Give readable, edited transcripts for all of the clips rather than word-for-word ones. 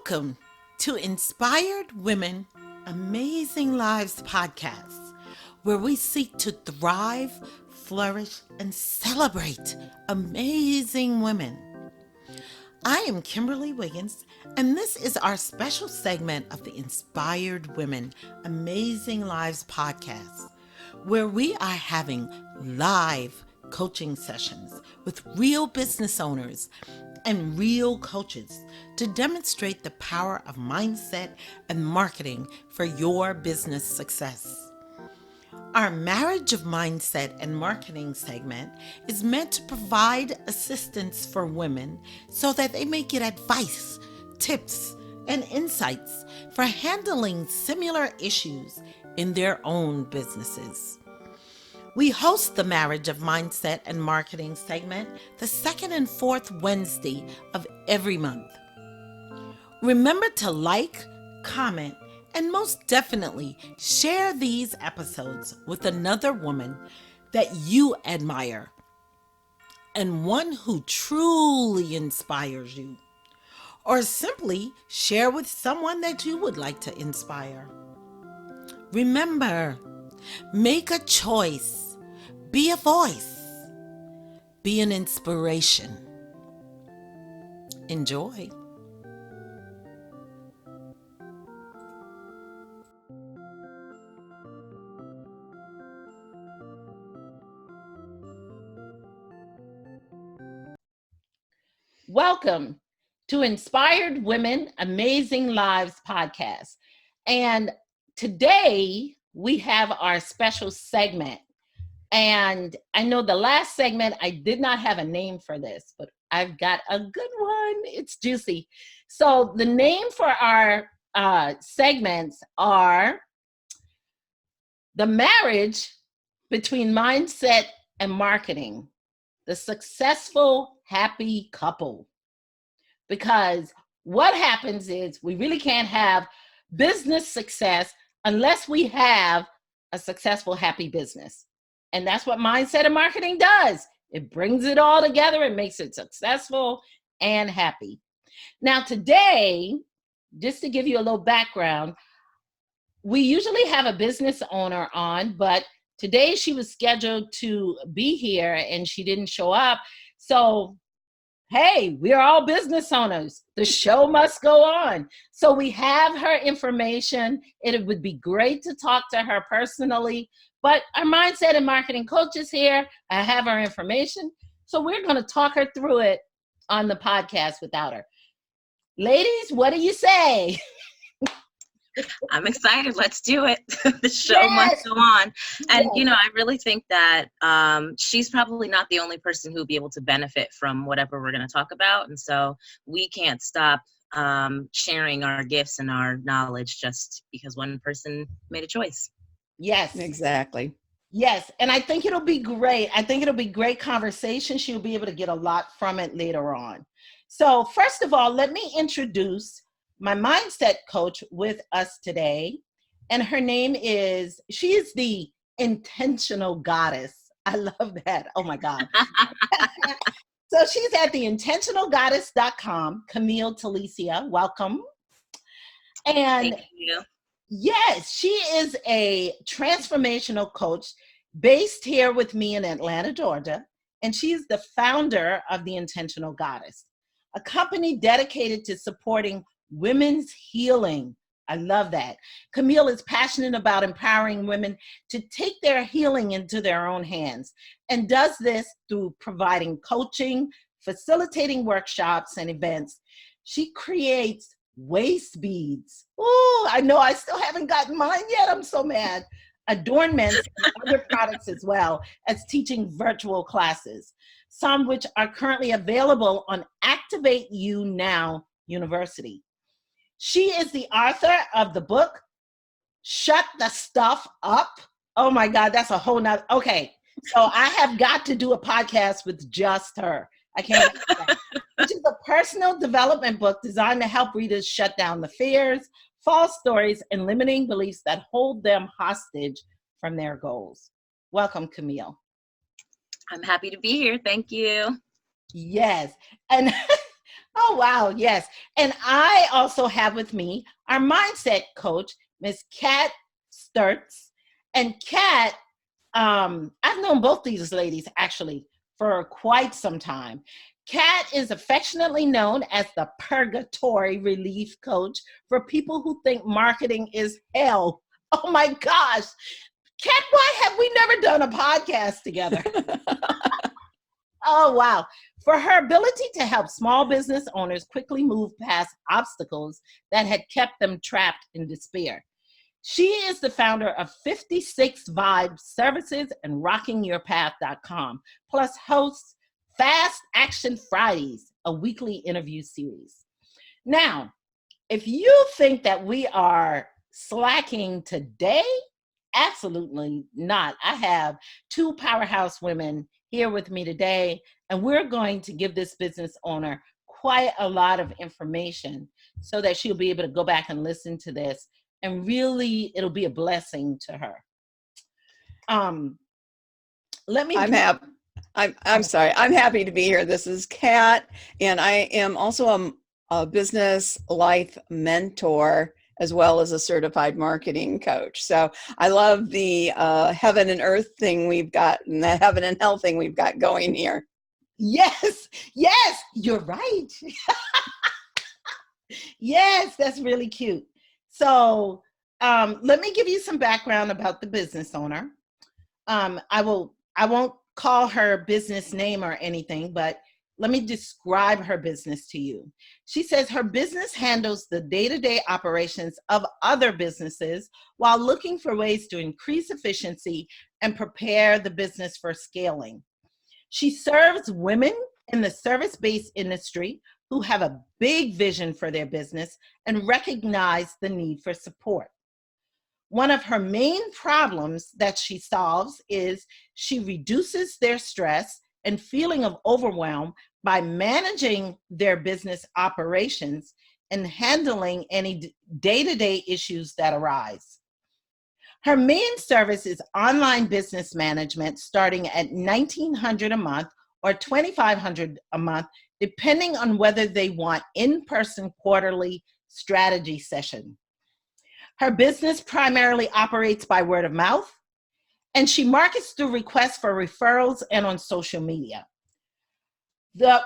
Welcome to Inspired Women, Amazing Lives podcast, where we seek to thrive, flourish, and celebrate amazing women. I am Kimberly Wiggins, and this is our special segment of the Inspired Women, Amazing Lives podcast, where we are having live coaching sessions with real business owners and real coaches to demonstrate the power of mindset and marketing for your business success. Our Marriage of Mindset and Marketing segment is meant to provide assistance for women so that they may get advice, tips, and insights for handling similar issues in their own businesses. We host the Marriage of Mindset and Marketing segment the second and fourth Wednesday of every month. Remember to like, comment, and most definitely share these episodes with another woman that you admire and one who truly inspires you, or simply share with someone that you would like to inspire. Remember, make a choice. Be a voice. Be an inspiration. Enjoy. Welcome to Inspired Women, Amazing Lives podcast. And today we have our special segment. And I know the last segment, I did not have a name for this, but I've got a good one. It's juicy. So the name for our segments are The Marriage Between Mindset and Marketing, the Successful Happy Couple. Because what happens is we really can't have business success unless we have a successful, happy business. And that's what mindset and marketing does. It brings it all together and makes it successful and happy. Now today, just to give you a little background, we usually have a business owner on, but today she was scheduled to be here and she didn't show up. So, hey, we're all business owners. The show must go on. So we have her information. It would be great to talk to her personally. But our mindset and marketing coach is here. I have her information. So we're going to talk her through it on the podcast without her. Ladies, what do you say? I'm excited. Let's do it. The show must go on. And, I really think that she's probably not the only person who will be able to benefit from whatever we're going to talk about. And so we can't stop sharing our gifts and our knowledge just because one person made a choice. Yes. Exactly. Yes. And I think it'll be great. I think it'll be great conversation. She'll be able to get a lot from it later on. So first of all, let me introduce my mindset coach with us today. And her name is, she is the intentional goddess. I love that. Oh my God. So she's at theintentionalgoddess.com. Camille Telicia, welcome. And thank you. Yes, she is a transformational coach based here with me in Atlanta, Georgia. And she is the founder of The Intentional Goddess, a company dedicated to supporting women's healing. I love that. Camille is passionate about empowering women to take their healing into their own hands and does this through providing coaching, facilitating workshops and events. She creates waist beads. Oh, I know I still haven't gotten mine yet. I'm so mad. Adornments and other products as well as teaching virtual classes, some which are currently available on Activate You Now University. She is the author of the book, Shut the Stuff Up. Oh my God, that's a whole nother. Okay, so I have got to do a podcast with just her. I can't do that. Which is a personal development book designed to help readers shut down the fears, false stories, and limiting beliefs that hold them hostage from their goals. Welcome, Camille. I'm happy to be here. Thank you. Yes. And Oh, wow. Yes. And I also have with me our mindset coach, Miss Kat Sturtz. And Kat, I've known both these ladies actually for quite some time. Kat is affectionately known as the purgatory relief coach for people who think marketing is hell. Oh my gosh. Kat, why have we never done a podcast together? Oh, wow. For her ability to help small business owners quickly move past obstacles that had kept them trapped in despair. She is the founder of 56 Vibe Services and rockingyourpath.com, plus hosts Fast Action Fridays, a weekly interview series. Now, if you think that we are slacking today, absolutely not. I have two powerhouse women here with me today, and we're going to give this business owner quite a lot of information so that she'll be able to go back and listen to this, and really it'll be a blessing to her. Let me I'm sorry. I'm happy to be here. This is Kat, and I am also a business life mentor as well as a certified marketing coach. So I love the heaven and earth thing we've got, and the heaven and hell thing we've got going here. Yes, you're right. Yes, that's really cute. So let me give you some background about the business owner. I won't call her business name or anything, but let me describe her business to you. She says her business handles the day-to-day operations of other businesses while looking for ways to increase efficiency and prepare the business for scaling. She serves women in the service-based industry who have a big vision for their business and recognize the need for support. One of her main problems that she solves is she reduces their stress and feeling of overwhelm by managing their business operations and handling any day-to-day issues that arise. Her main service is online business management starting at $1,900 a month or $2,500 a month, depending on whether they want in-person quarterly strategy session. Her business primarily operates by word of mouth, and she markets through requests for referrals and on social media.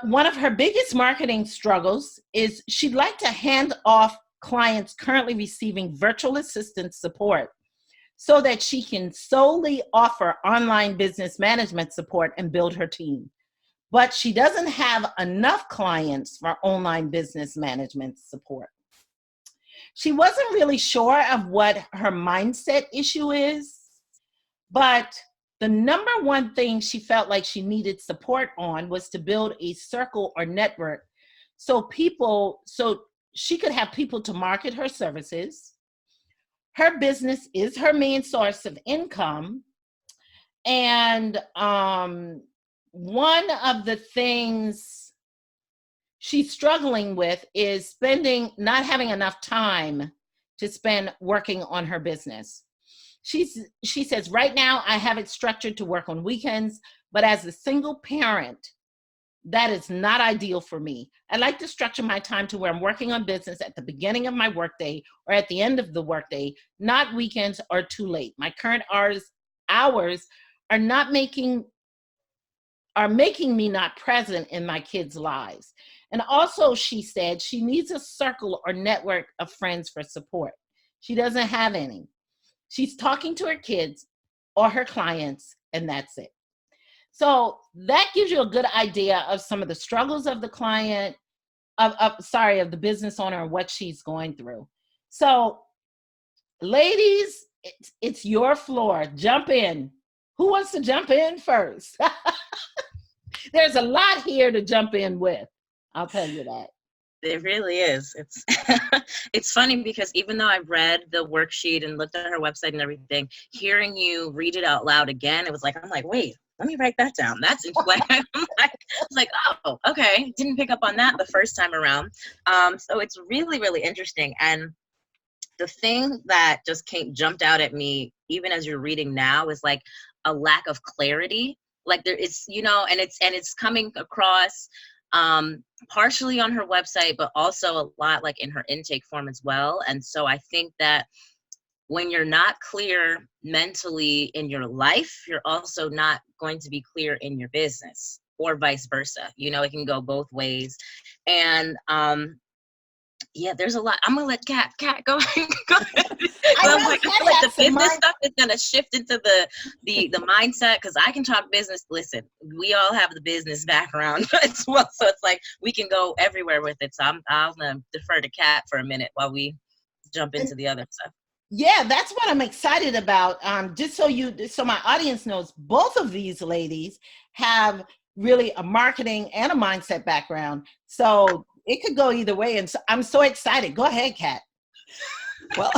One of her biggest marketing struggles is she'd like to hand off clients currently receiving virtual assistant support so that she can solely offer online business management support and build her team. But she doesn't have enough clients for online business management support. She wasn't really sure of what her mindset issue is, but the number one thing she felt like she needed support on was to build a circle or network so she could have people to market her services. Her business is her main source of income. And one of the things she's struggling with is not having enough time to spend working on her business. She says, right now I have it structured to work on weekends, but as a single parent, that is not ideal for me. I like to structure my time to where I'm working on business at the beginning of my workday or at the end of the workday, not weekends or too late. My current hours are making me not present in my kids' lives. And also, she said she needs a circle or network of friends for support. She doesn't have any. She's talking to her kids or her clients, and that's it. So that gives you a good idea of some of the struggles of the client, of the business owner and what she's going through. So, ladies, it's your floor. Jump in. Who wants to jump in first? There's a lot here to jump in with. I'll tell you that. It really is. It's it's funny because even though I've read the worksheet and looked at her website and everything, hearing you read it out loud again, it was like, I'm like, wait, let me write that down. That's like, I was like, oh, okay. Didn't pick up on that the first time around. So it's really, really interesting. And the thing that just jumped out at me, even as you're reading now, is like a lack of clarity. Like there is, and it's coming across partially on her website, but also a lot like in her intake form as well. And so I think that when you're not clear mentally in your life, you're also not going to be clear in your business, or vice versa. You know, it can go both ways. And yeah, there's a lot. I'm gonna let Kat go. Go ahead. I feel like the business stuff is gonna shift into the mindset, because I can talk business. Listen, we all have the business background as well, so it's like we can go everywhere with it. So I'm gonna defer to Kat for a minute while we jump into the other stuff. Yeah, that's what I'm excited about. Just so my audience knows, both of these ladies have really a marketing and a mindset background. So it could go either way. And so I'm so excited. Go ahead, Kat. Well,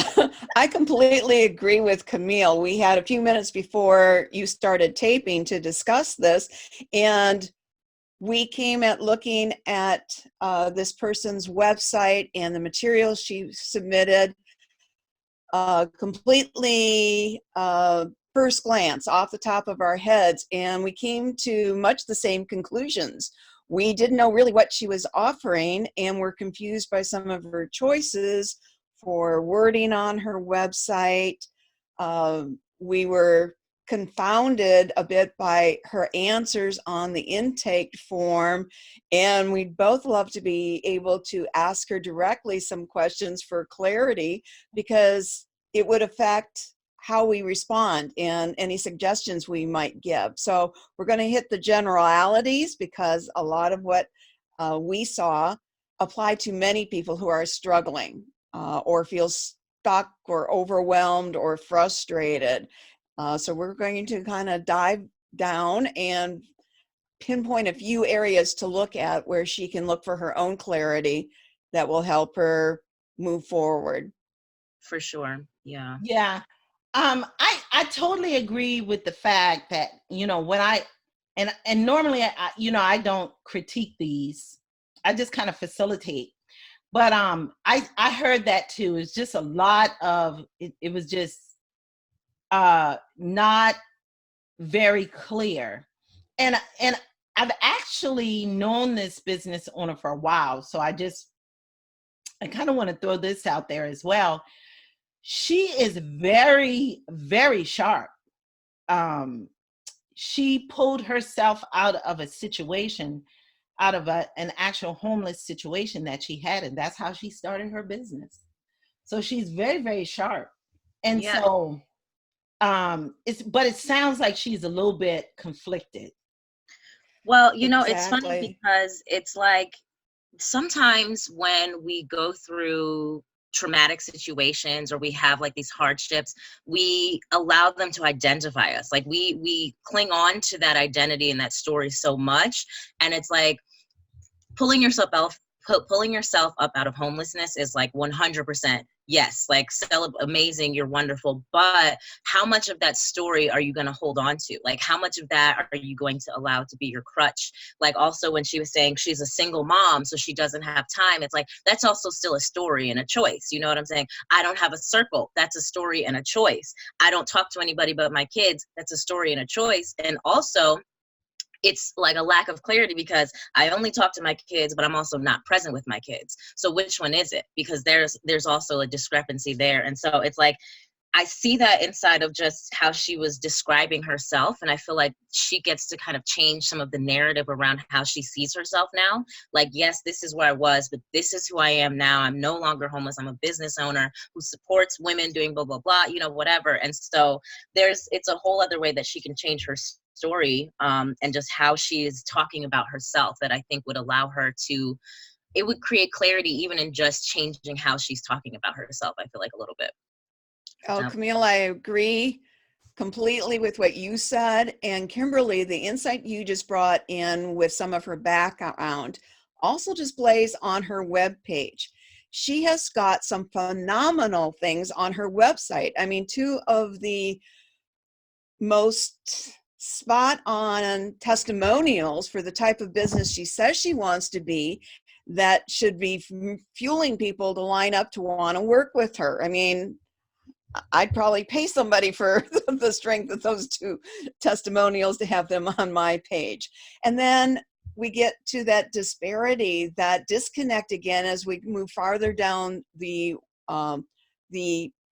I completely agree with Camille. We had a few minutes before you started taping to discuss this, and we came at looking at this person's website and the materials she submitted completely first glance off the top of our heads, and we came to much the same conclusions. We didn't know really what she was offering, and were confused by some of her choices for wording on her website. We were confounded a bit by her answers on the intake form, and we'd both love to be able to ask her directly some questions for clarity, because it would affect how we respond and any suggestions we might give. So we're going to hit the generalities, because a lot of what we saw apply to many people who are struggling or feel stuck or overwhelmed or frustrated. So we're going to kind of dive down and pinpoint a few areas to look at where she can look for her own clarity that will help her move forward. For sure. Yeah. Yeah. I totally agree with the fact that, you know, when and normally I don't critique these. I just kind of facilitate. But I heard that too. It's just a lot of it was just not very clear. And I've actually known this business owner for a while, so I kind of want to throw this out there as well. She is very, very sharp. She pulled herself out of a situation, out of an actual homeless situation that she had, and that's how she started her business. So she's very, very sharp. And yeah. so but it sounds like she's a little bit conflicted. Well, you know, It's funny because it's like sometimes when we go through traumatic situations or we have like these hardships, we allow them to identify us. Like we cling on to that identity and that story so much. And it's like pulling yourself up out of homelessness is like 100% yes, like amazing, you're wonderful, but how much of that story are you going to hold on to? Like how much of that are you going to allow to be your crutch? Like also when she was saying she's a single mom, so she doesn't have time, it's like that's also still a story and a choice. You know what I'm saying? I don't have a circle, that's a story and a choice. I don't talk to anybody but my kids, that's a story and a choice. And also it's like a lack of clarity because I only talk to my kids, but I'm also not present with my kids. So which one is it? Because there's also a discrepancy there. And so it's like, I see that inside of just how she was describing herself. And I feel like she gets to kind of change some of the narrative around how she sees herself now. Like, yes, this is where I was, but this is who I am now. I'm no longer homeless. I'm a business owner who supports women doing blah, blah, blah, you know, whatever. And so it's a whole other way that she can change her story and just how she is talking about herself that I think would allow her to, it would create clarity even in just changing how she's talking about herself, I feel like a little bit. Oh, Camille, I agree completely with what you said. And Kimberly, the insight you just brought in with some of her background also displays on her webpage. She has got some phenomenal things on her website. I mean, two of the most spot on testimonials for the type of business she says she wants to be, that should be fueling people to line up to want to work with her. I mean, I'd probably pay somebody for the strength of those two testimonials to have them on my page. And then we get to that disparity, that disconnect again as we move farther down the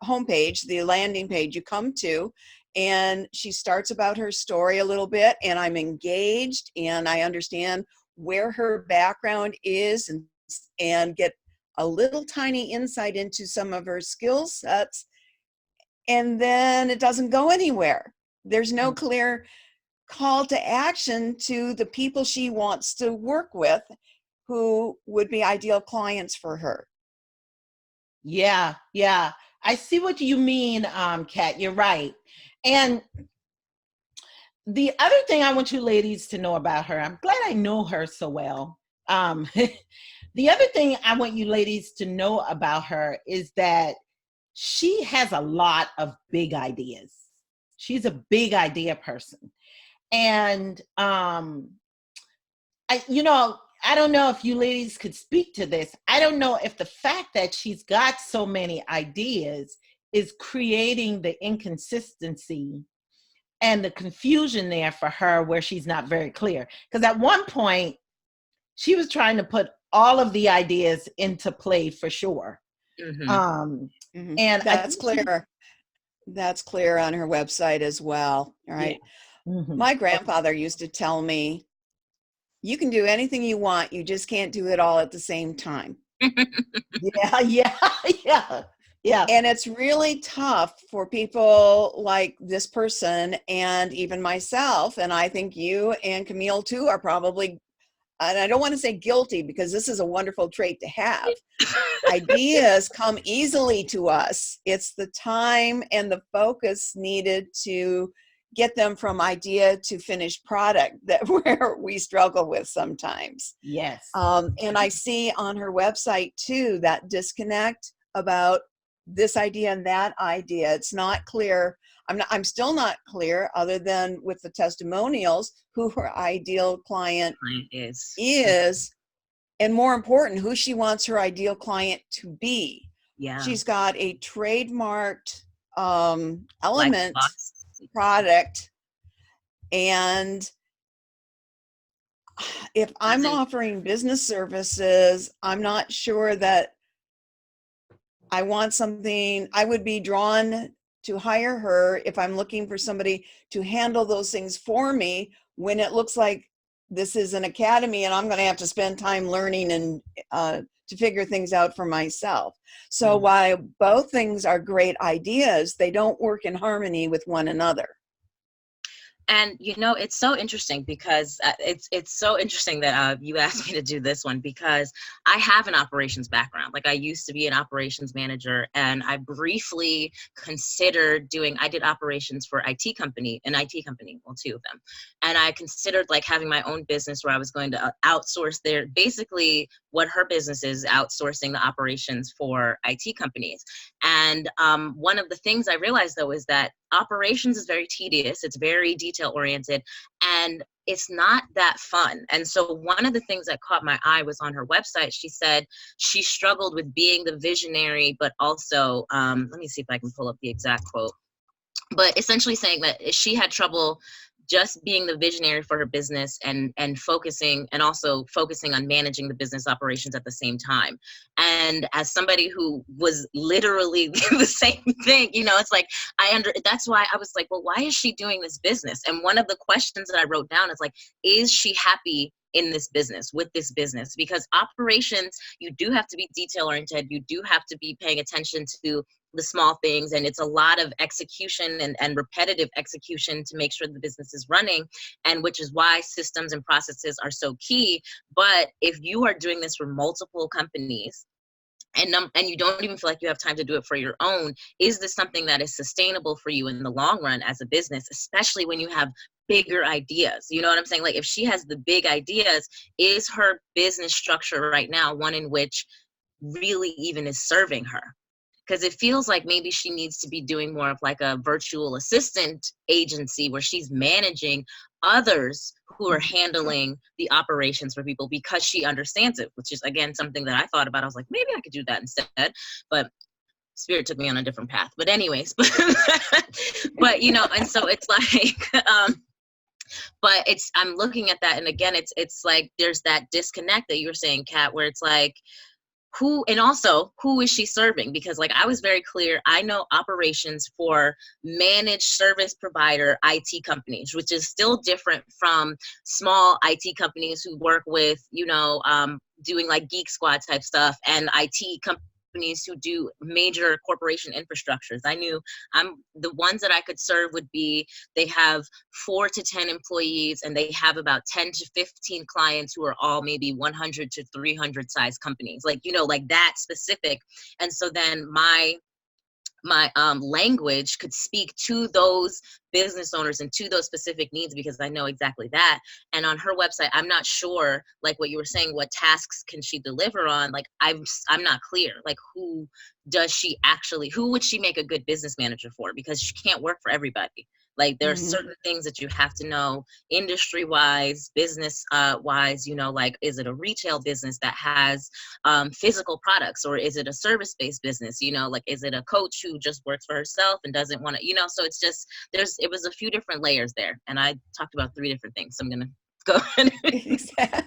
homepage, the landing page you come to, and she starts about her story a little bit, and I'm engaged and I understand where her background is, and get a little tiny insight into some of her skill sets, and then it doesn't go anywhere. There's no clear call to action to the people she wants to work with who would be ideal clients for her. Yeah, yeah. I see what you mean, Kat. You're right. And the other thing I want you ladies to know about her, I'm glad I know her so well. The other thing I want you ladies to know about her is that she has a lot of big ideas. She's a big idea person. And I don't know if you ladies could speak to this. I don't know if the fact that she's got so many ideas is creating the inconsistency and the confusion there for her, where she's not very clear. Because at one point, she was trying to put all of the ideas into play for sure. Mm-hmm. And that's clear. That's clear on her website as well. All right. Yeah. Mm-hmm. My grandfather used to tell me, you can do anything you want, you just can't do it all at the same time. Yeah. And it's really tough for people like this person, and even myself, and I think you and Camille too are probably, and I don't want to say guilty because this is a wonderful trait to have. Ideas come easily to us. It's the time and the focus needed to get them from idea to finished product that where we struggle with sometimes. Yes. And I see on her website too, that disconnect about this idea and that idea. It's not clear. I'm still not clear, other than with the testimonials, who her ideal client is, and more important, who she wants her ideal client to be. Yeah. She's got a trademarked element product, and if I'm offering business services, I'm not sure that I want something. I would be drawn to hire her if I'm looking for somebody to handle those things for me, when it looks like this is an academy and I'm going to have to spend time learning and to figure things out for myself. So while both things are great ideas, they don't work in harmony with one another. And, you know, it's so interesting because it's so interesting that you asked me to do this one, because I have an operations background. Like, I used to be an operations manager, and I briefly considered I did operations for an IT company, well, two of them. And I considered like having my own business where I was going to outsource basically what her business is, outsourcing the operations for IT companies. And one of the things I realized though is that operations is very tedious. It's very detail oriented, and it's not that fun. And so one of the things that caught my eye was on her website. She said she struggled with being the visionary, but also, let me see if I can pull up the exact quote, but essentially saying that she had trouble just being the visionary for her business and focusing on managing the business operations at the same time. And as somebody who was literally the same thing, you know, it's like, that's why I was like, well, why is she doing this business? And one of the questions that I wrote down is like, is she happy in this business, with this business? Because operations, you do have to be detail oriented. You do have to be paying attention to the small things, and it's a lot of execution and repetitive execution to make sure the business is running, and which is why systems and processes are so key. But if you are doing this for multiple companies, and you don't even feel like you have time to do it for your own, is this something that is sustainable for you in the long run as a business, especially when you have bigger ideas? You know what I'm saying? Like, if she has the big ideas, is her business structure right now one in which really even is serving her? Because it feels like maybe she needs to be doing more of like a virtual assistant agency where she's managing others who are handling the operations for people, because she understands it, which is, again, something that I thought about. I was like, maybe I could do that instead. But Spirit took me on a different path. But anyways, but you know, and so it's like, But I'm looking at that, and again, it's like there's that disconnect that you were saying, Kat, where it's like, who is she serving? Because like I was very clear, I know operations for managed service provider IT companies, which is still different from small IT companies who work with, doing like Geek Squad type stuff, and IT companies who do major corporation infrastructures. I knew the ones that I could serve would be, they have 4 to 10 employees, and they have about 10 to 15 clients who are all maybe 100 to 300 size companies, like, like that specific. And so then my language could speak to those business owners and to those specific needs, because I know exactly that. And on her website, I'm not sure, like what you were saying, what tasks can she deliver on? Like I'm not clear, like who would she make a good business manager for? Because she can't work for everybody. Like there are certain things that you have to know industry wise, business wise, like, is it a retail business that has physical products, or is it a service based business? Like, is it a coach who just works for herself and doesn't want to, so it's just, it was a few different layers there. And I talked about 3 different things. So I'm going to go ahead.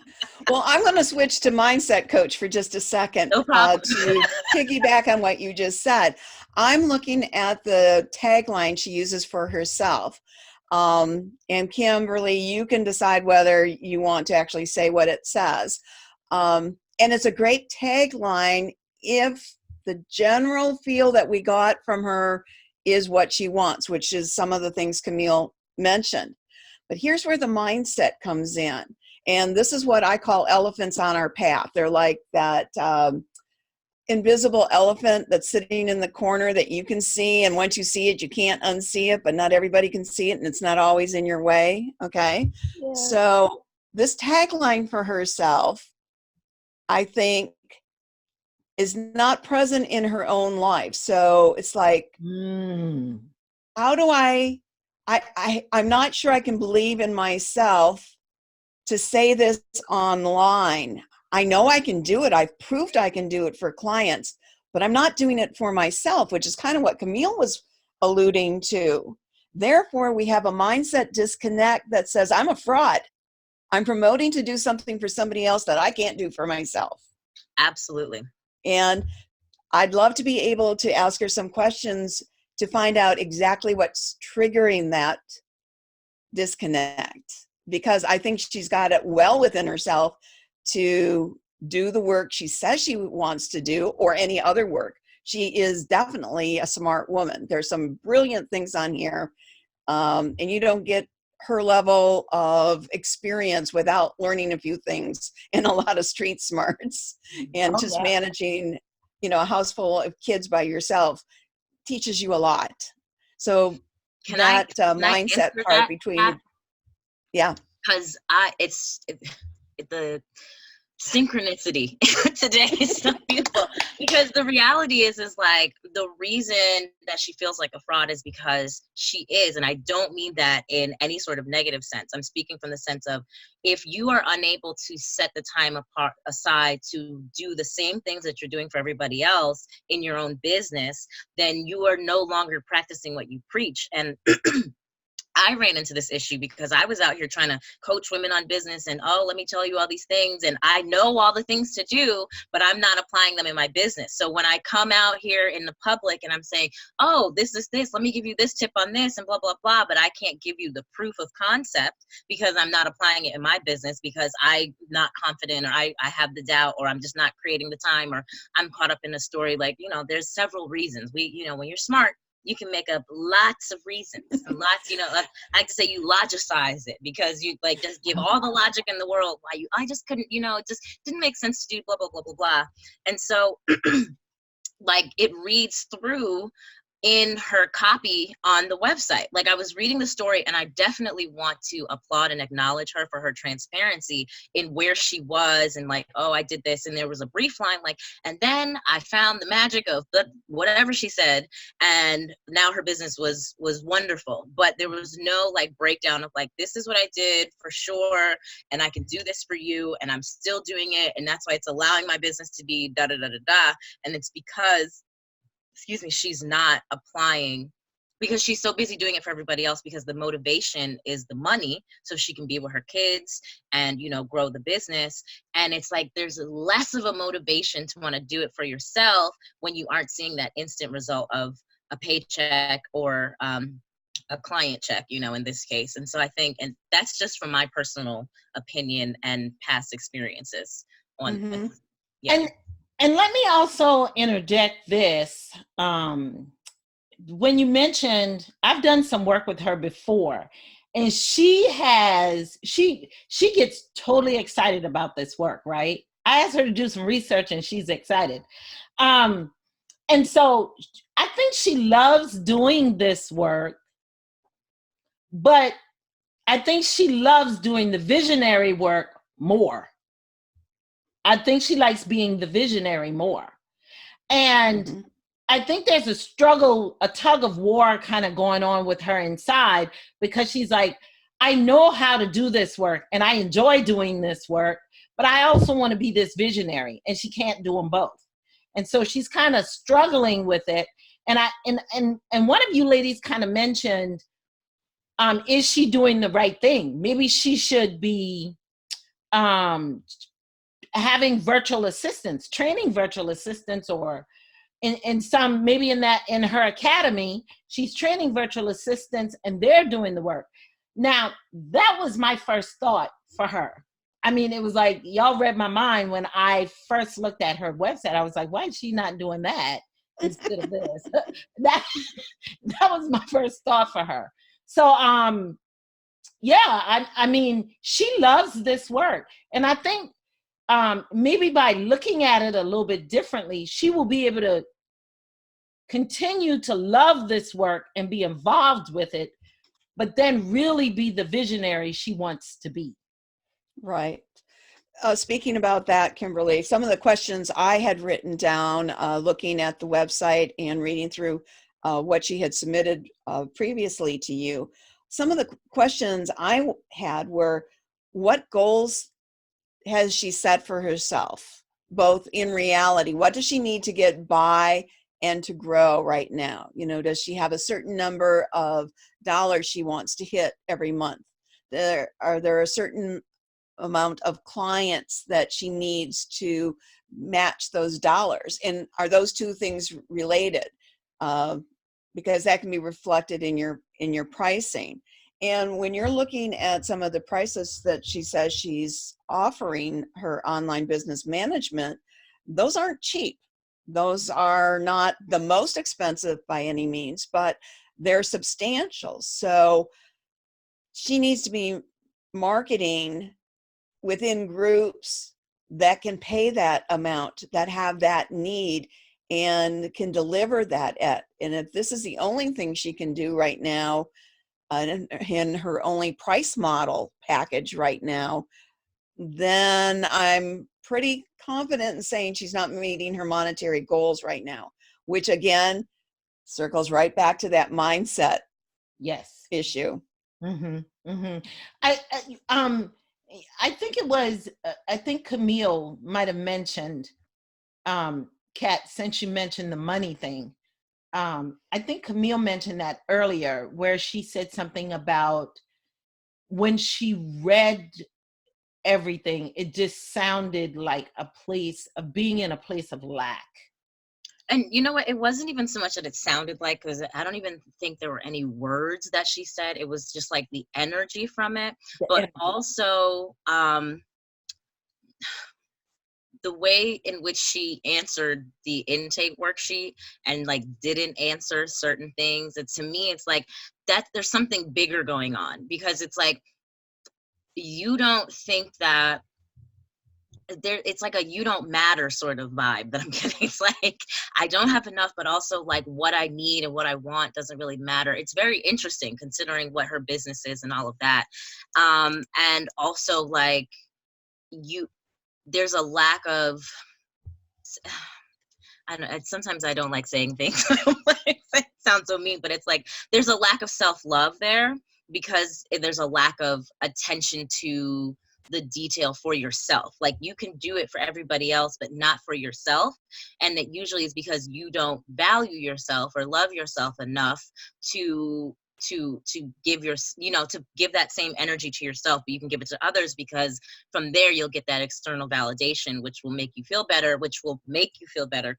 Well, I'm going to switch to mindset coach for just a second. No problem. To piggyback on what you just said. I'm looking at the tagline she uses for herself. And Kimberly, you can decide whether you want to actually say what it says. And it's a great tagline if the general feel that we got from her is what she wants, which is some of the things Camille mentioned. But here's where the mindset comes in. And this is what I call elephants on our path. They're like that invisible elephant that's sitting in the corner that you can see. And once you see it, you can't unsee it, but not everybody can see it. And it's not always in your way. Okay. Yeah. So this tagline for herself, I think, is not present in her own life. So it's like, how do I'm not sure I can believe in myself to say this online. I know I can do it. I've proved I can do it for clients, but I'm not doing it for myself, which is kind of what Camille was alluding to. Therefore, we have a mindset disconnect that says, I'm a fraud. I'm promoting to do something for somebody else that I can't do for myself. Absolutely. And I'd love to be able to ask her some questions to find out exactly what's triggering that disconnect, because I think she's got it well within herself to do the work she says she wants to do, or any other work. She is definitely a smart woman. There's some brilliant things on here, and you don't get her level of experience without learning a few things and a lot of street smarts, and managing, a house full of kids by yourself teaches you a lot. So mindset part between, yeah. Because it's the synchronicity today is so beautiful, because the reality is like, the reason that she feels like a fraud is because she is, and I don't mean that in any sort of negative sense. I'm speaking from the sense of, if you are unable to set the time aside to do the same things that you're doing for everybody else in your own business, then you are no longer practicing what you preach. And I ran into this issue because I was out here trying to coach women on business, and let me tell you all these things, and I know all the things to do, but I'm not applying them in my business. So when I come out here in the public and I'm saying, this is this, let me give you this tip on this, and blah, blah, blah, but I can't give you the proof of concept because I'm not applying it in my business, because I'm not confident, or I have the doubt, or I'm just not creating the time, or I'm caught up in a story. Like, there's several reasons. When you're smart, you can make up lots of reasons, and lots, I like to say you logicize it, because you like just give all the logic in the world why I just couldn't, it just didn't make sense to do blah, blah, blah, blah, blah. And so like, it reads through in her copy on the website. Like, I was reading the story, and I definitely want to applaud and acknowledge her for her transparency in where she was, and like, I did this, and there was a brief line, like, and then I found the magic of whatever she said, and now her business was wonderful. But there was no like breakdown of like, this is what I did for sure, and I can do this for you, and I'm still doing it, and that's why it's allowing my business to be da da da da da. And it's because, she's not applying because she's so busy doing it for everybody else, because the motivation is the money, so she can be with her kids and, you know, grow the business. And it's like there's less of a motivation to want to do it for yourself when you aren't seeing that instant result of a paycheck or a client check, you know, in this case. And so I think, and that's just from my personal opinion and past experiences on Mm-hmm. yeah. And let me also interject this. When you mentioned, I've done some work with her before, and she gets totally excited about this work, right? I asked her to do some research and she's excited. And so I think she loves doing this work, but I think she loves doing the visionary work more. I think she likes being the visionary more. And Mm-hmm. I think there's a struggle, a tug of war kind of going on with her inside, because she's like, I know how to do this work and I enjoy doing this work, but I also want to be this visionary, and she can't do them both. And so she's kind of struggling with it. And one of you ladies kind of mentioned, is she doing the right thing? Maybe she should be having virtual assistants, training virtual assistants, or in some, maybe in her academy, she's training virtual assistants and they're doing the work. Now, that was my first thought for her. I mean, it was like, y'all read my mind when I first looked at her website. I was like, why is she not doing that instead of this? that was my first thought for her. So, yeah, I mean, she loves this work. And I think maybe by looking at it a little bit differently, she will be able to continue to love this work and be involved with it, but then really be the visionary she wants to be. Right. Speaking about that, Kimberly, some of the questions I had written down, looking at the website and reading through what she had submitted previously to you, some of the questions I had were, what goals has she set for herself, both in reality? What does she need to get by and to grow right now? You know, does she have a certain number of dollars she wants to hit every month? Are there a certain amount of clients that she needs to match those dollars? And are those two things related? Because that can be reflected in your pricing. And when you're looking at some of the prices that she says she's offering her online business management, those aren't cheap. Those are not the most expensive by any means, but they're substantial. So she needs to be marketing within groups that can pay that amount, that have that need, and can deliver that at. And if this is the only thing she can do right now, in her only price model package right now, then I'm pretty confident in saying she's not meeting her monetary goals right now, which again circles right back to that mindset issue. Mm-hmm. Mm-hmm. I think it was, I think Camille might have mentioned, Kat, since you mentioned the money thing, I think Camille mentioned that earlier, where she said something about when she read everything, it just sounded like a place of being in a place of lack. And you know what? It wasn't even so much that it sounded like, because I don't even think there were any words that she said. It was just like the energy from it. But also, the way in which she answered the intake worksheet and like didn't answer certain things, and to me it's like that there's something bigger going on, because it's like you don't think that there, it's like a you don't matter sort of vibe that I'm getting. It's like I don't have enough, but also like what I need and what I want doesn't really matter. It's very interesting considering what her business is and all of that. And also like there's a lack of, I don't know, sometimes I don't like saying things. It sounds so mean, but it's like there's a lack of self-love there, because there's a lack of attention to the detail for yourself. Like you can do it for everybody else, but not for yourself. And that usually is because you don't value yourself or love yourself enough to give your, to give that same energy to yourself, but you can give it to others, because from there you'll get that external validation, which will make you feel better,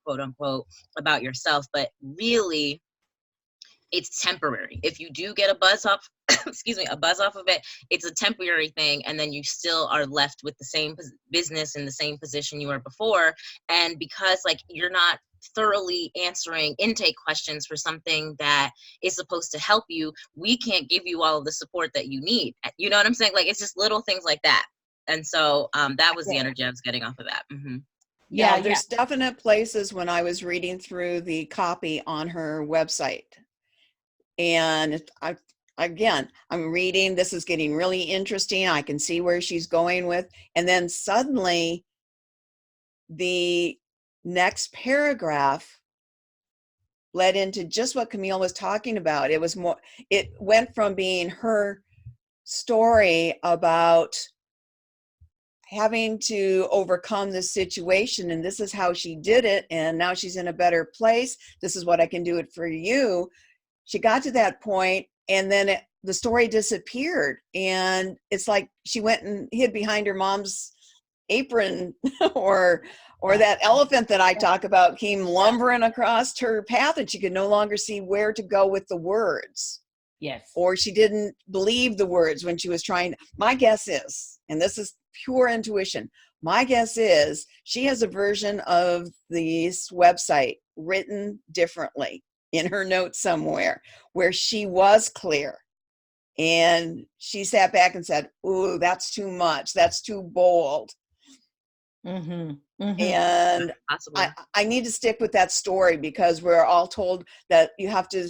quote unquote, about yourself. But really, it's temporary. If you do get a buzz off, a buzz off of it, it's a temporary thing. And then you still are left with the same business in the same position you were before. And because like you're not thoroughly answering intake questions for something that is supposed to help you, we can't give you all of the support that you need. You know what I'm saying? Like, it's just little things like that. And so that was the energy I was getting off of that. Mm-hmm. Yeah, there's definite places when I was reading through the copy on her website. And I'm reading, this is getting really interesting. I can see where she's going with, and then suddenly the next paragraph led into just what Camille was talking about. It went from being her story about having to overcome this situation, and this is how she did it, and now she's in a better place. This is what I can do it for you. She got to that point, and then the story disappeared, and it's like she went and hid behind her mom's apron or that elephant that I talk about came lumbering across her path, and she could no longer see where to go with the words. Yes. Or she didn't believe the words when she was trying. My guess is, and this is pure intuition, my guess is she has a version of this website written differently in her notes somewhere where she was clear. And she sat back and said, "Ooh, that's too much. That's too bold." Mm-hmm. Mm-hmm. And I need to stick with that story, because we're all told that you have to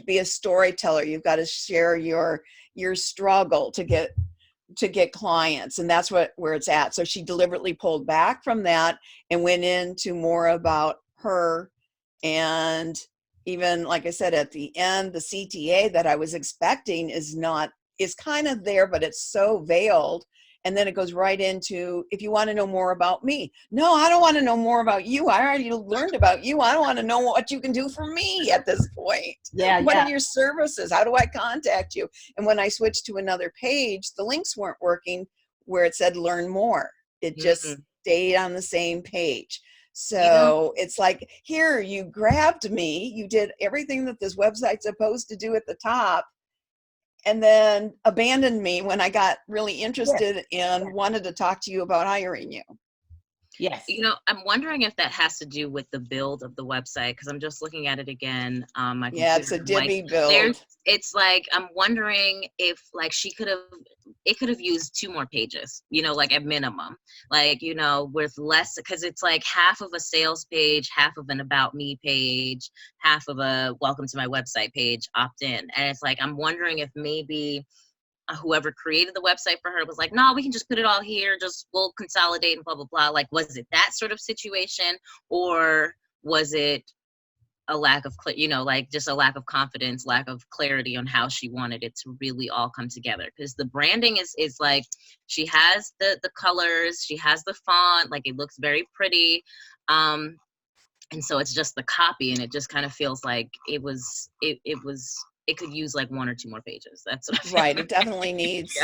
be a storyteller. You've got to share your struggle to get clients, and that's where it's at. So she deliberately pulled back from that and went into more about her. And even, like I said, at the end, the CTA that I was expecting is kind of there, but it's so veiled. And then it goes right into, if you want to know more about me. No, I don't want to know more about you. I already learned about you. I don't want to know what you can do for me at this point. What are your services? How do I contact you? And when I switched to another page, the links weren't working where it said learn more. It just stayed on the same page. So it's like, here, you grabbed me. You did everything that this website's supposed to do at the top, and then abandoned me when I got really interested and wanted to talk to you about hiring you. Yes. I'm wondering if that has to do with the build of the website, because I'm just looking at it again. It's a Divi build. It's like, I'm wondering if like it could have used 2 more pages, like at minimum, like, with less, because it's like half of a sales page, half of an about me page, half of a welcome to my website page, opt in. And it's like, I'm wondering if maybe whoever created the website for her was like, no, we can just put it all here, we'll consolidate and blah, blah, blah. Like, was it that sort of situation, or was it a lack of, like just a lack of confidence, lack of clarity on how she wanted it to really all come together? Because the branding is like, she has the colors, she has the font, like it looks very pretty. And so it's just the copy, and it just kind of feels like it could use like 1 or 2 more pages. That's what I feel. Right. It definitely needs,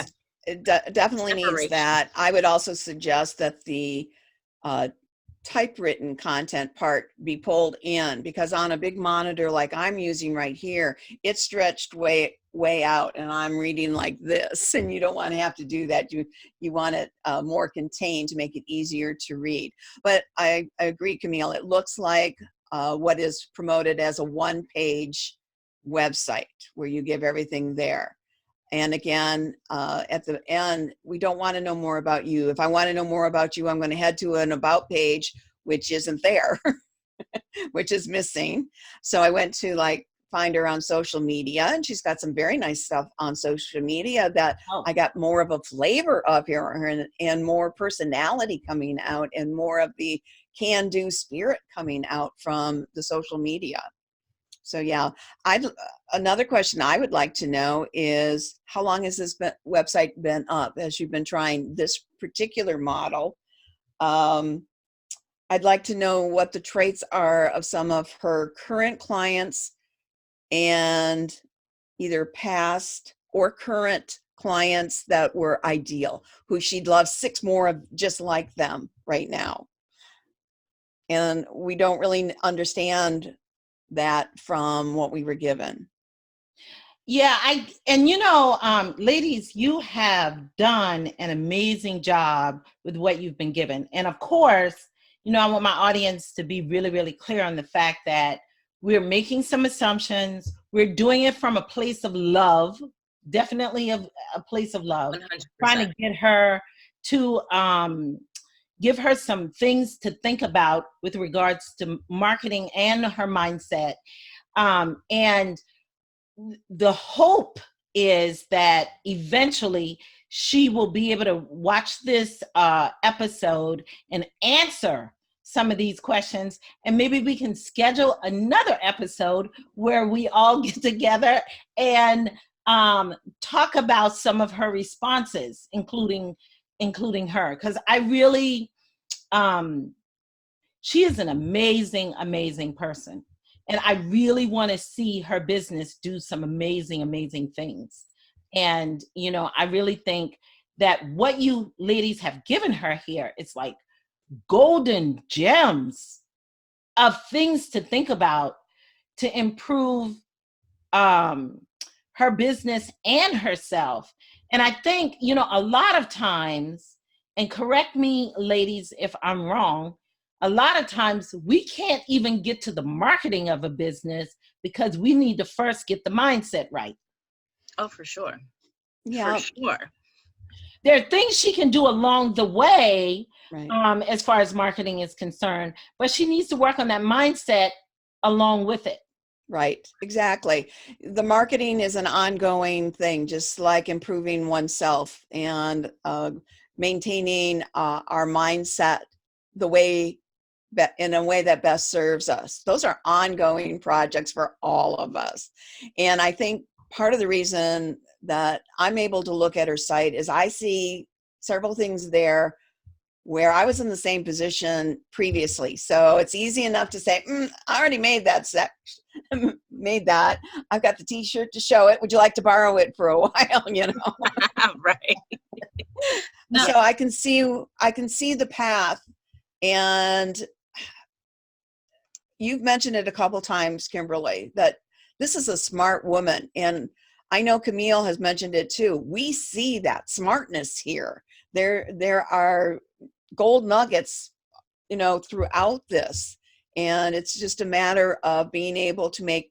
definitely needs that. I would also suggest that the typewritten content part be pulled in, because on a big monitor like I'm using right here, it's stretched way out, and I'm reading like this, and you don't want to have to do that. You want it more contained to make it easier to read. But I agree, Camille, it looks like what is promoted as a 1-page website where you give everything there. And again, at the end, we don't want to know more about you. If I want to know more about you, I'm going to head to an about page, which isn't there, which is missing. So I went to like find her on social media, and she's got some very nice stuff on social media that I got more of a flavor of here, and more personality coming out, and more of the can-do spirit coming out from the social media. So yeah, another question I would like to know is, how long has this website been up as you've been trying this particular model? I'd like to know what the traits are of some of her current clients and either past or current clients that were ideal, who she'd love 6 more of just like them right now. And we don't really understand that from what we were given. Yeah, ladies, you have done an amazing job with what you've been given. And of course, I want my audience to be really, really clear on the fact that we're making some assumptions. We're doing it from a place of love, definitely a place of love, 100%. trying to get her to give her some things to think about with regards to marketing and her mindset. And the hope is that eventually she will be able to watch this episode and answer some of these questions, and maybe we can schedule another episode where we all get together and talk about some of her responses, including her, because I really she is an amazing person. And I really want to see her business do some amazing things. And, I really think that what you ladies have given her here, it's like golden gems of things to think about to improve her business and herself. And I think, a lot of times, and correct me, ladies, if I'm wrong, a lot of times we can't even get to the marketing of a business because we need to first get the mindset right. Oh, for sure. Yeah. For sure. There are things she can do along the way, right. As far as marketing is concerned, but she needs to work on that mindset along with it. Right, exactly. The marketing is an ongoing thing, just like improving oneself and maintaining our mindset in a way that best serves us. Those are ongoing projects for all of us. And I think part of the reason that I'm able to look at her site is I see several things there where I was in the same position previously. So it's easy enough to say, I already made that made that. I've got the t-shirt to show it. Would you like to borrow it for a while? Right. No. So I can see the path. And you've mentioned it a couple times, Kimberly, that this is a smart woman. And I know Camille has mentioned it too. We see that smartness here. There are gold nuggets, throughout this. And it's just a matter of being able to make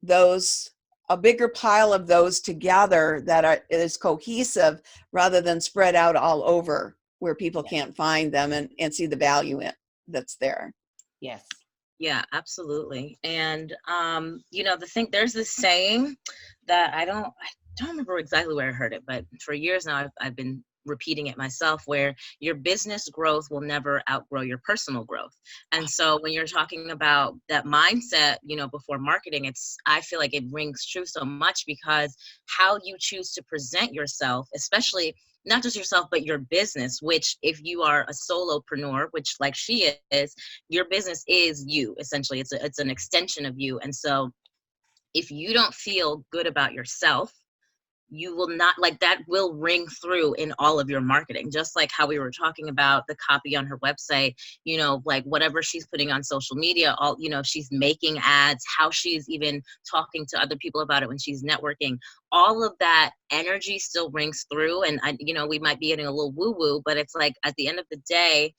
a bigger pile of those together that is cohesive rather than spread out all over where people can't find them and see the value that's there. Yes. Yeah, absolutely. And there's this saying that I don't remember exactly where I heard it, but for years now I've been repeating it myself, where your business growth will never outgrow your personal growth. And so when you're talking about that mindset, before marketing, I feel like it rings true so much, because how you choose to present yourself, especially not just yourself, but your business, which if you are a solopreneur, which like she is, your business is you, essentially. It's an extension of you. And so if you don't feel good about yourself, you will not, that will ring through in all of your marketing, just like how we were talking about the copy on her website, whatever she's putting on social media, if she's making ads, how she's even talking to other people about it when she's networking, all of that energy still rings through. And we might be getting a little woo woo, but it's like at the end of the day,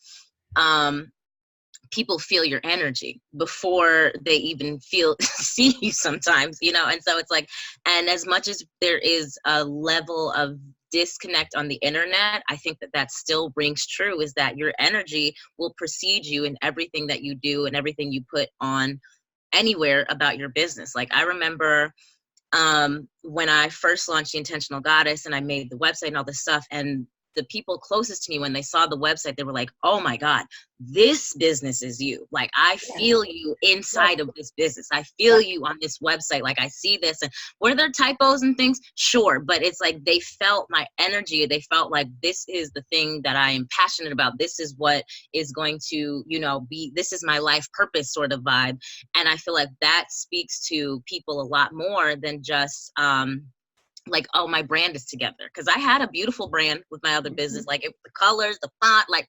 people feel your energy before they even see you sometimes, and so it's like, and as much as there is a level of disconnect on the internet, I think that still rings true, is that your energy will precede you in everything that you do and everything you put on anywhere about your business. Like I remember when I first launched The Intentional Goddess and I made the website and all this stuff, and the people closest to me, when they saw the website, they were like, oh my God, this business is you. Like, I feel you inside of this business. I feel you on this website. Like, I see this. And were there typos and things? Sure. But it's like, they felt my energy. They felt like, this is the thing that I am passionate about. This is what is going to, you know, this is my life purpose sort of vibe. And I feel like that speaks to people a lot more than just, like, oh, my brand is together. Because I had a beautiful brand with my other business, like the colors, the font, like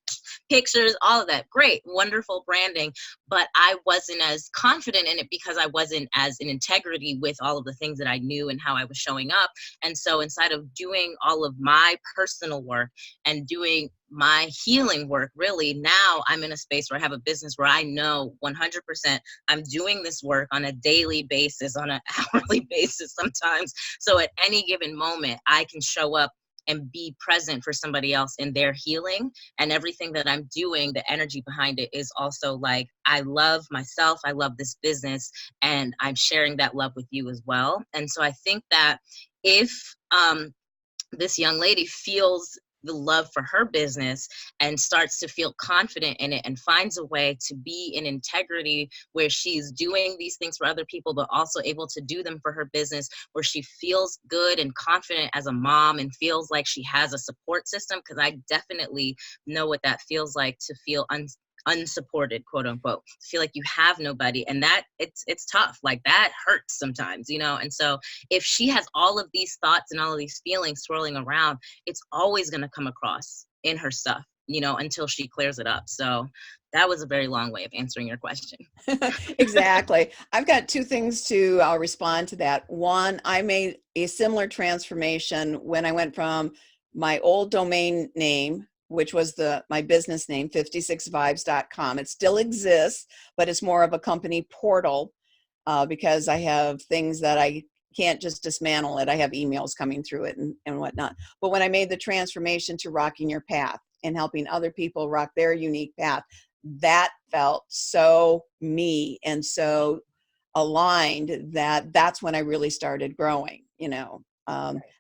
pictures, all of that. Great, wonderful branding. But I wasn't as confident in it because I wasn't as in integrity with all of the things that I knew and how I was showing up. And so inside of doing all of my personal work and doing my healing work, really, now I'm in a space where I have a business where I know 100% I'm doing this work on a daily basis, on an hourly basis sometimes. So at any given moment, I can show up and be present for somebody else in their healing. And everything that I'm doing, the energy behind it is also like, I love myself, I love this business, and I'm sharing that love with you as well. And so I think that if this young lady feels the love for her business and starts to feel confident in it and finds a way to be in integrity where she's doing these things for other people, but also able to do them for her business, where she feels good and confident as a mom and feels like she has a support system. Because I definitely know what that feels like, to feel unsupported, quote unquote, feel like you have nobody. And that it's tough. Like, that hurts sometimes, you know? And so if she has all of these thoughts and all of these feelings swirling around, it's always going to come across in her stuff, you know, until she clears it up. So that was a very long way of answering your question. Exactly. I've got two things I'll respond to that. One, I made a similar transformation when I went from my old domain name, which was my business name, 56vibes.com. It still exists, but it's more of a company portal because I have things that I can't just dismantle it. I have emails coming through it and whatnot. But when I made the transformation to rocking your path and helping other people rock their unique path, that felt so me and so aligned that's when I really started growing, you know.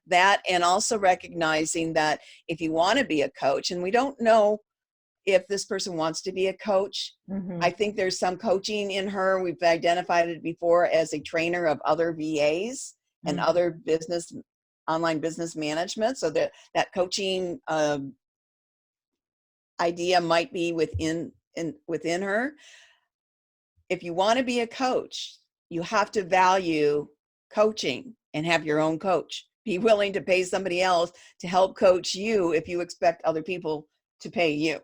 That, and also recognizing that if you want to be a coach, and we don't know if this person wants to be a coach, I think there's some coaching in her. We've identified it before as a trainer of other VAs and other online business management. So that coaching idea might be within her. If you want to be a coach, you have to value coaching and have your own coach. Be willing to pay somebody else to help coach you if you expect other people to pay you,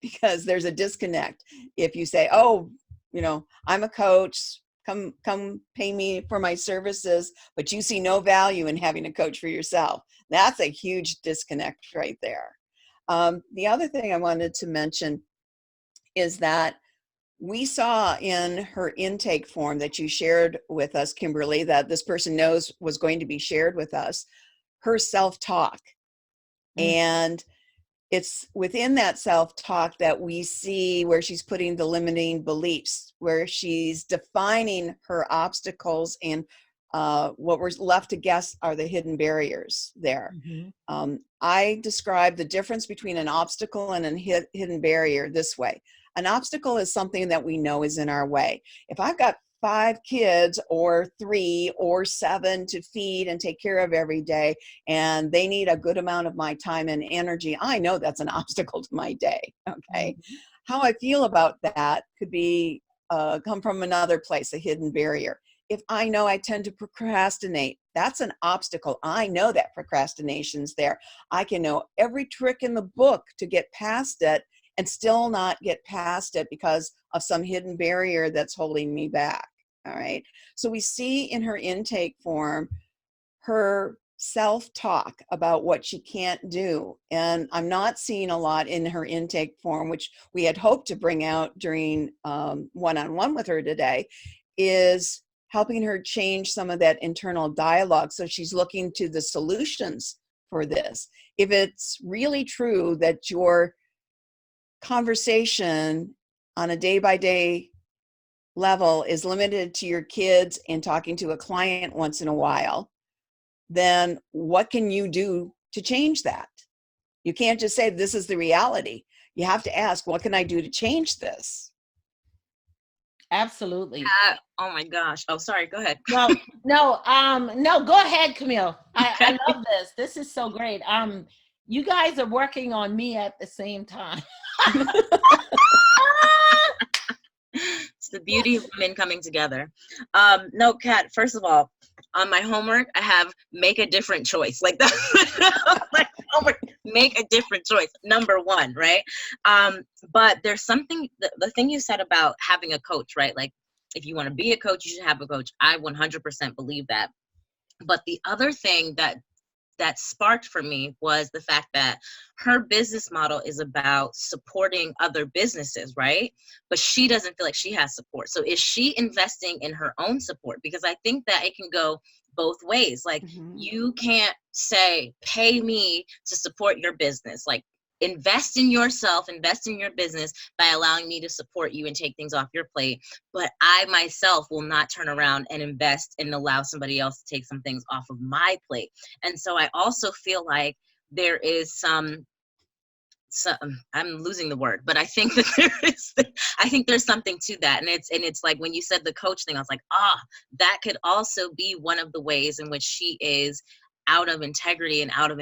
because there's a disconnect. If you say, oh, you know, I'm a coach, come pay me for my services, but you see no value in having a coach for yourself, that's a huge disconnect right there. The other thing I wanted to mention is that we saw in her intake form that you shared with us, Kimberly, that this person knows was going to be shared with us, her self-talk. And it's within that self-talk that we see where she's putting the limiting beliefs, where she's defining her obstacles, and what we're left to guess are the hidden barriers there. I describe the difference between an obstacle and a hidden barrier this way. An obstacle is something that we know is in our way. If I've got 5 kids or 3 or 7 to feed and take care of every day, and they need a good amount of my time and energy, I know that's an obstacle to my day. Okay. How I feel about that could be come from another place, a hidden barrier. If I know I tend to procrastinate, that's an obstacle. I know that procrastination's there. I can know every trick in the book to get past it and still not get past it because of some hidden barrier that's holding me back. All right. So we see in her intake form her self-talk about what she can't do. And I'm not seeing a lot in her intake form, which we had hoped to bring out during one-on-one with her today, is helping her change some of that internal dialogue. So she's looking to the solutions for this. If it's really true that your conversation on a day-by-day level is limited to your kids and talking to a client once in a while, then what can you do to change that? You can't just say this is the reality. You have to ask, what can I do to change this? Absolutely. Oh my gosh. Oh, sorry. Go ahead. No, go ahead, Camille. I love this. This is so great. You guys are working on me at the same time. It's the beauty of women coming together. No, Kat, first of all, on my homework, I have make a different choice. Like that. Like, homework, make a different choice. Number one, right? But there's something, the thing you said about having a coach, right? Like, if you want to be a coach, you should have a coach. I 100% believe that. But the other thing that sparked for me was the fact that her business model is about supporting other businesses, right? But she doesn't feel like she has support. So is she investing in her own support? Because I think that it can go both ways. Like, you can't say, pay me to support your business. Like, invest in yourself, invest in your business by allowing me to support you and take things off your plate. But I myself will not turn around and invest and allow somebody else to take some things off of my plate. And so I also feel like there is some I'm losing the word, but I think that I think there's something to that. And it's like, when you said the coach thing, I was like, that could also be one of the ways in which she is out of integrity and out of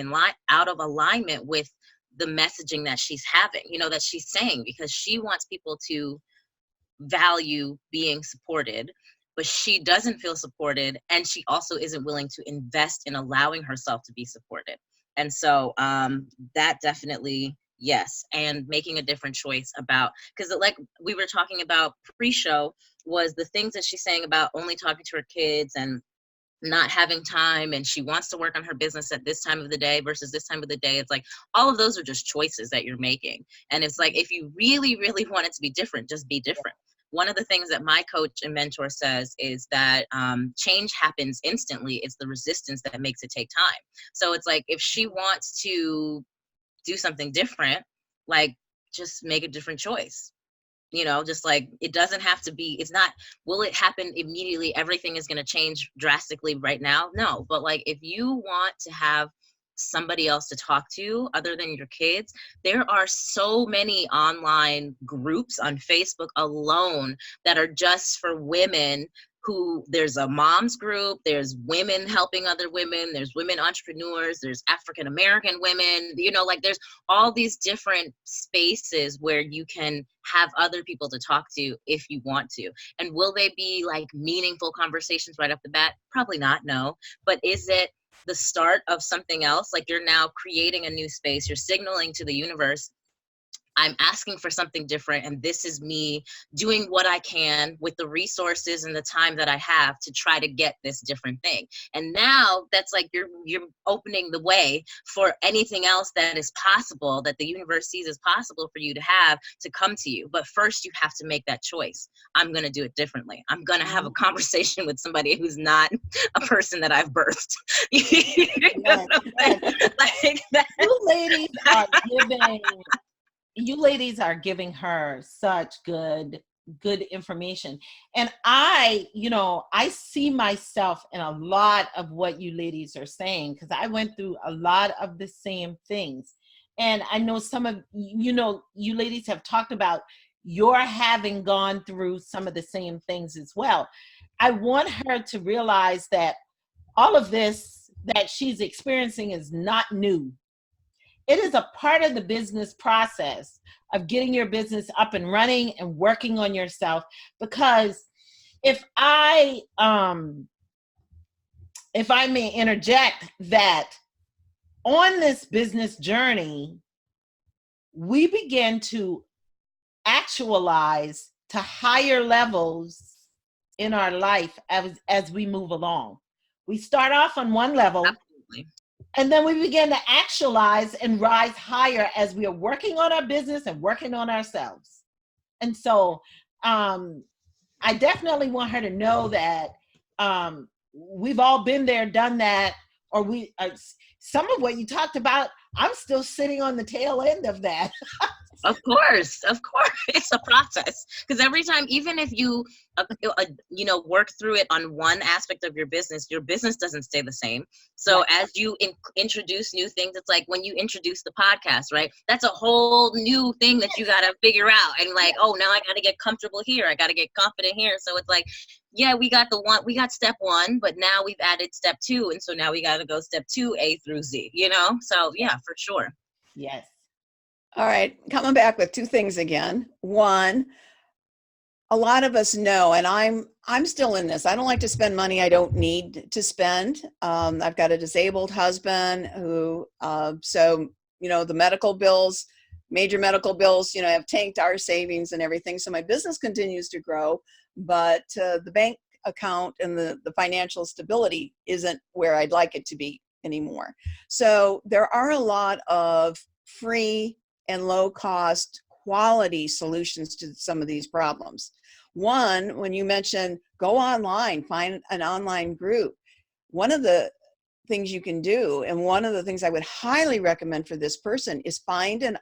alignment with the messaging that she's having, that she's saying, because she wants people to value being supported, but she doesn't feel supported, and she also isn't willing to invest in allowing herself to be supported. And so that definitely, yes, and making a different choice about, because like we were talking about pre-show, was the things that she's saying about only talking to her kids and not having time, and she wants to work on her business at this time of the day versus this time of the day. It's like, all of those are just choices that you're making. And it's like, if you really, really want it to be different, just be different. One of the things that my coach and mentor says is that change happens instantly. It's the resistance that makes it take time. So it's like, if she wants to do something different, like, just make a different choice. Just like, it doesn't have to be, it's not, will it happen immediately? Everything is going to change drastically right now? No. But like, if you want to have somebody else to talk to other than your kids, there are so many online groups on Facebook alone that are just for women. There's a mom's group, there's women helping other women, there's women entrepreneurs, there's African American women, like, there's all these different spaces where you can have other people to talk to if you want to. And will they be like meaningful conversations right off the bat? Probably not, no. But is it the start of something else? Like, you're now creating a new space, you're signaling to the universe, I'm asking for something different, and this is me doing what I can with the resources and the time that I have to try to get this different thing. And now that's like, you're opening the way for anything else that is possible, that the universe sees as possible for you to have, to come to you. But first, you have to make that choice. I'm going to do it differently. I'm going to have a conversation with somebody who's not a person that I've birthed. Like that. You ladies are giving her such good information. And I see myself in a lot of what you ladies are saying, because I went through a lot of the same things. And I know some of, you ladies have talked about your having gone through some of the same things as well. I want her to realize that all of this that she's experiencing is not new. It is a part of the business process of getting your business up and running and working on yourself. Because if I may interject, that on this business journey, we begin to actualize to higher levels in our life as we move along. We start off on one level. Absolutely. And then we begin to actualize and rise higher as we are working on our business and working on ourselves. And so I definitely want her to know that we've all been there, done that, or some of what you talked about, I'm still sitting on the tail end of that. Of course, it's a process. Because every time, even if you, work through it on one aspect of your business doesn't stay the same. So Right. as you introduce new things, it's like when you introduce the podcast, right? That's a whole new thing that you got to figure out. And like, oh, now I got to get comfortable here. I got to get confident here. So it's like, yeah, we got step one, but now we've added step two. And so now we got to go step two, A through Z, So yeah, for sure. Yes. All right, coming back with two things again. One, a lot of us know, and I'm still in this. I don't like to spend money I don't need to spend. I've got a disabled husband who, so the medical bills, major medical bills, have tanked our savings and everything. So my business continues to grow, but the bank account and the financial stability isn't where I'd like it to be anymore. So there are a lot of free and low cost quality solutions to some of these problems. One, when you mentioned go online, find an online group, one of the things you can do, and one of the things I would highly recommend for this person is find an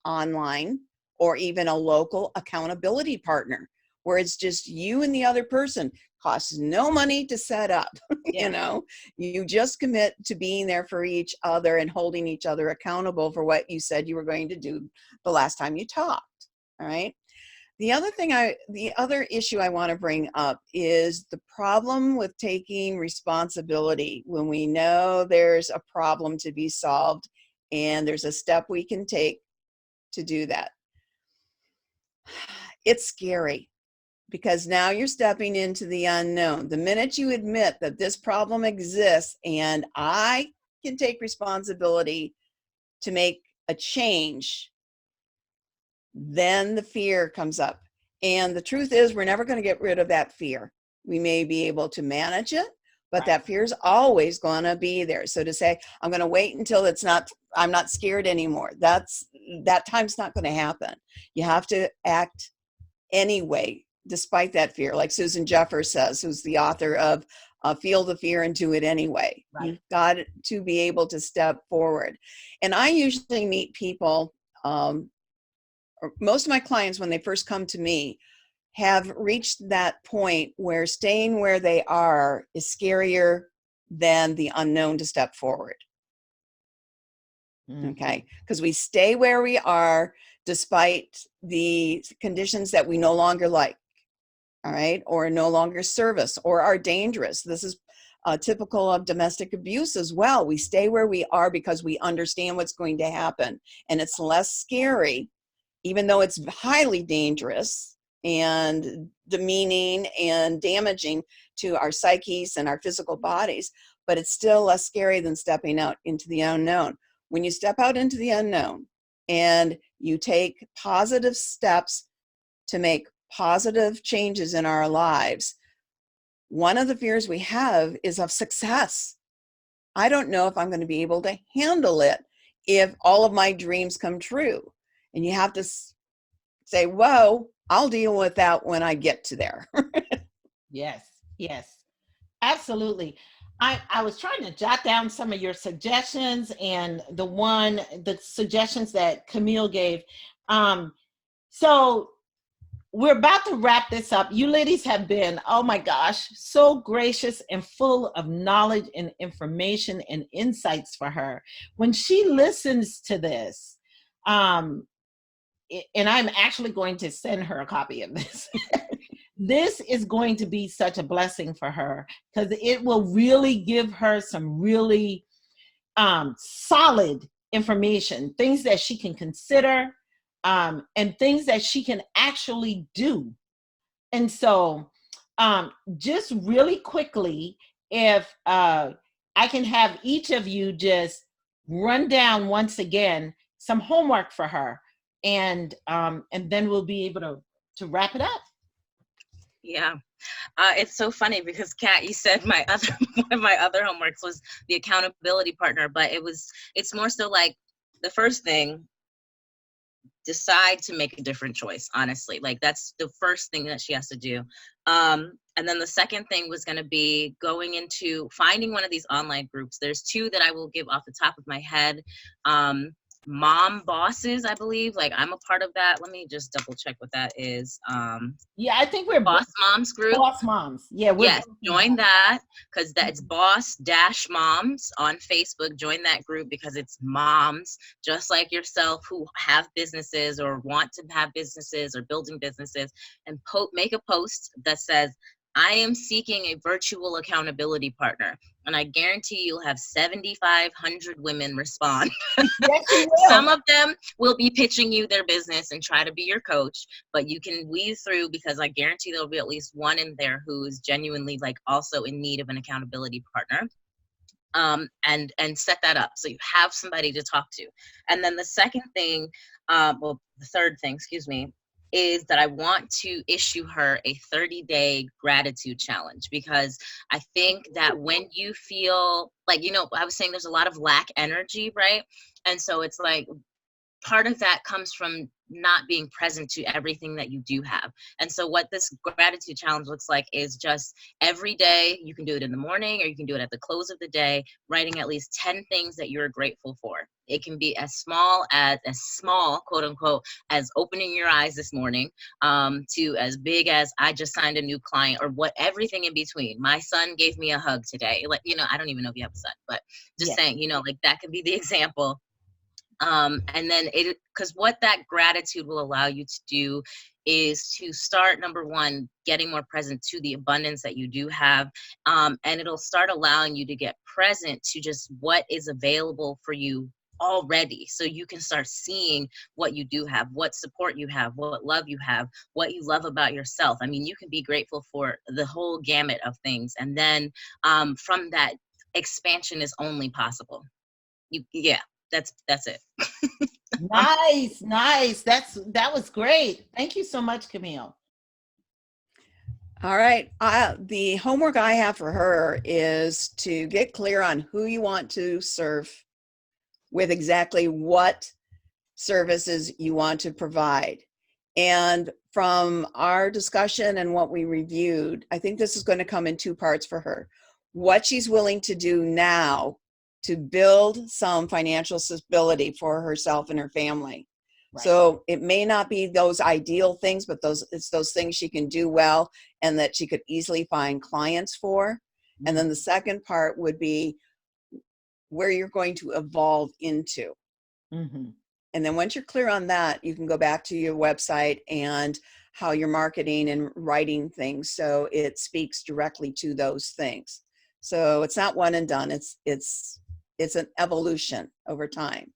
online or even a local accountability partner where it's just you and the other person. Costs no money to set up. Yeah. You just commit to being there for each other and holding each other accountable for what you said you were going to do the last time you talked. All right. The other issue I want to bring up is the problem with taking responsibility when we know there's a problem to be solved and there's a step we can take to do that. It's scary because now you're stepping into the unknown. The minute you admit that this problem exists and I can take responsibility to make a change, then the fear comes up. And the truth is, we're never going to get rid of that fear. We may be able to manage it, but Right. that fear is always going to be there. So to say, I'm going to wait until I'm not scared anymore, that time's not going to happen. You have to act anyway, despite that fear. Like Susan Jeffers says, who's the author of Feel the Fear and Do It Anyway. Right. You've got to be able to step forward. And I usually meet people, or most of my clients, when they first come to me, have reached that point where staying where they are is scarier than the unknown to step forward. Mm-hmm. Okay, because we stay where we are despite the conditions that we no longer like, all right, or no longer serve us or are dangerous. This is typical of domestic abuse as well. We stay where we are because we understand what's going to happen, and it's less scary, even though it's highly dangerous and demeaning and damaging to our psyches and our physical bodies, but it's still less scary than stepping out into the unknown. When you step out into the unknown and you take positive steps to make positive changes in our lives, one of the fears we have is of success. I don't know if I'm going to be able to handle it if all of my dreams come true. And you have to say, whoa, I'll deal with that when I get to there. Yes. Yes. Absolutely. I was trying to jot down some of your suggestions and the suggestions that Camille gave. So we're about to wrap this up. You ladies have been, oh my gosh, so gracious and full of knowledge and information and insights for her. When she listens to this, and I'm actually going to send her a copy of this. This is going to be such a blessing for her because it will really give her some really solid information, things that she can consider, and things that she can actually do. And so just really quickly, if I can have each of you just run down once again some homework for her, and then we'll be able to wrap it up. Yeah. It's so funny because Kat, you said one of my other homeworks was the accountability partner, but it's more so like the first thing, decide to make a different choice, honestly. Like that's the first thing that she has to do. And then the second thing was going to be going into finding one of these online groups. There's two that I will give off the top of my head. mom bosses, I believe. Like, I'm a part of that. Let me just double check what that is. Yeah, I think we're Boss Moms group. Boss Moms. Yeah, we're Yes, join that, because that's Boss Dash Moms on Facebook. Join that group because it's moms just like yourself who have businesses or want to have businesses or building businesses, and make a post that says, I am seeking a virtual accountability partner. And I guarantee you'll have 7,500 women respond. Yes, you will. Some of them will be pitching you their business and try to be your coach, but you can weave through, because I guarantee there'll be at least one in there who is genuinely like also in need of an accountability partner. And set that up so you have somebody to talk to. And then the second thing, the third thing, excuse me, is that I want to issue her a 30-day gratitude challenge, because I think that when you feel like, I was saying there's a lot of lack energy, right? And so it's like, part of that comes from not being present to everything that you do have. And so what this gratitude challenge looks like is just every day, you can do it in the morning or you can do it at the close of the day, writing at least 10 things that you're grateful for. It can be as small, quote unquote, as opening your eyes this morning, to as big as I just signed a new client, or everything in between. My son gave me a hug today. Like, I don't even know if you have a son, but just saying, like that could be the example. And then because what that gratitude will allow you to do is to start, number one, getting more present to the abundance that you do have. And it'll start allowing you to get present to just what is available for you already, so you can start seeing what you do have, what support you have, what love you have, what you love about yourself. I mean, you can be grateful for the whole gamut of things, and then from that, expansion is only possible. That's it. Nice. That was great. Thank you so much, Camille. All right. The homework I have for her is to get clear on who you want to serve, with exactly what services you want to provide. And from our discussion and what we reviewed, I think this is going to come in two parts for her. What she's willing to do now to build some financial stability for herself and her family. Right. So it may not be those ideal things, but it's those things she can do well and that she could easily find clients for. Mm-hmm. And then the second part would be where you're going to evolve into. Mm-hmm. And then once you're clear on that, you can go back to your website and how you're marketing and writing things so it speaks directly to those things. So it's not one and done. It's an evolution over time.